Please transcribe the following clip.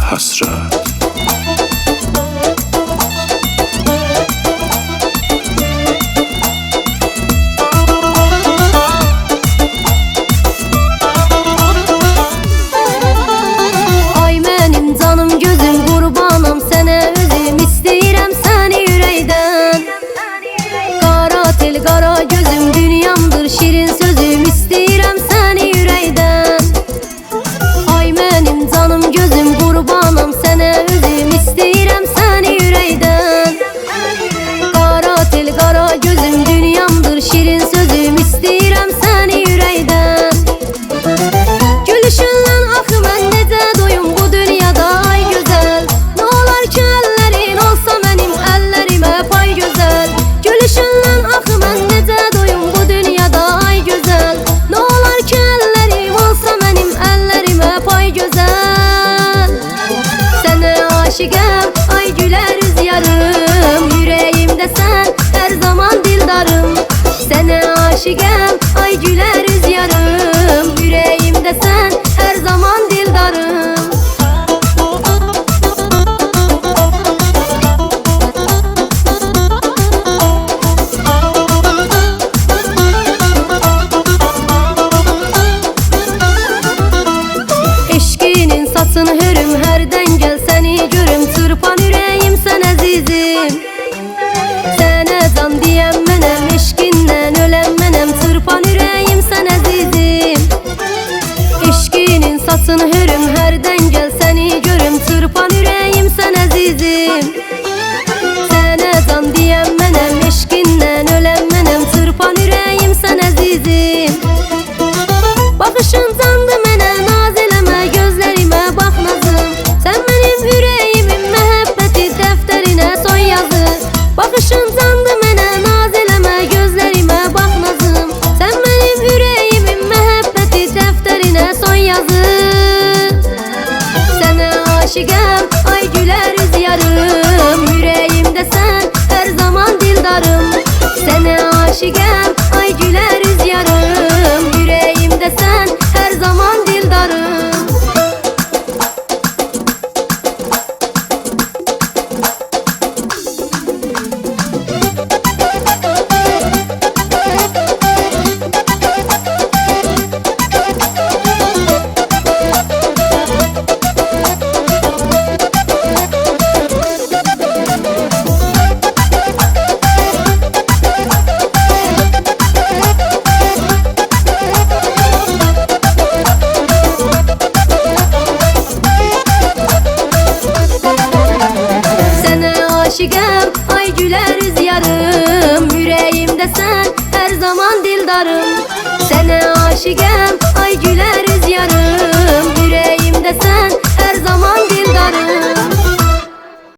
hasret. Ay benim canım gözüm kurbanım sana özüm istəyirəm səni ürəkdən. Qara tel qara gözüm dünyamdır şirin sözüm istəyirəm səni ürəkdən. Ay benim canım gözüm kurbanım sana özüm istəyirəm səni ürəkdən. Qara tel qara gözüm dünyamdır şirin sözüm istəyirəm səni ürəkdən. Gülüşündən axı mən necə doyum bu dünyada ay gözəl. Nə olar ki əllərin olsa mənim əllərimə pay gözəl. Gülüşündən axı mən necə doyum bu dünyada ay gözəl. Nə olar ki əllərim olsa mənim əllərimə pay gözəl. Sənə aşiqəm ay gülər üz yarım, yüreğimdə sən hər zaman dildarım. Sənə aşiqəm ay gülər üz yarım, yüreğimdə sən hər zaman dildarım. Eşkinin saçını hörüm hərdən gəl səni görüm, çırpan ürəyim sən əzizim. Sənə can deyəm mənəm, eşkindən öləm mənəm, çırpan ürəyim sən əzizim. Eşkinin saçını hörüm hərdən gəl səni görüm, çırpan ürəyim sən əzizim. Sənə can deyəm mənəm, eşkindən öləm mənəm, çırpan ürəyim sən əzizim. Baxışın candı mənə, naz eləmə, gözlərimə bax nazım. Sən mənim ürəyimin məhəbbəti dəftərinə son yazı. Baxışın candı mənə, naz eləmə, gözlərimə bax nazım. Sən mənim ürəyimin məhəbbəti dəftərinə son yazı. Sənə aşiqəm ay gülər üz yarım, yüreğimdə sən hər zaman dildarım. Sənə aşiqəm ay gülər üz yarım, yüreğimdə sən hər zaman dildarım. Aşiqəm ay gülər üz yarım, yüreğimdə sən hər zaman dildarım. Sənə aşiqəm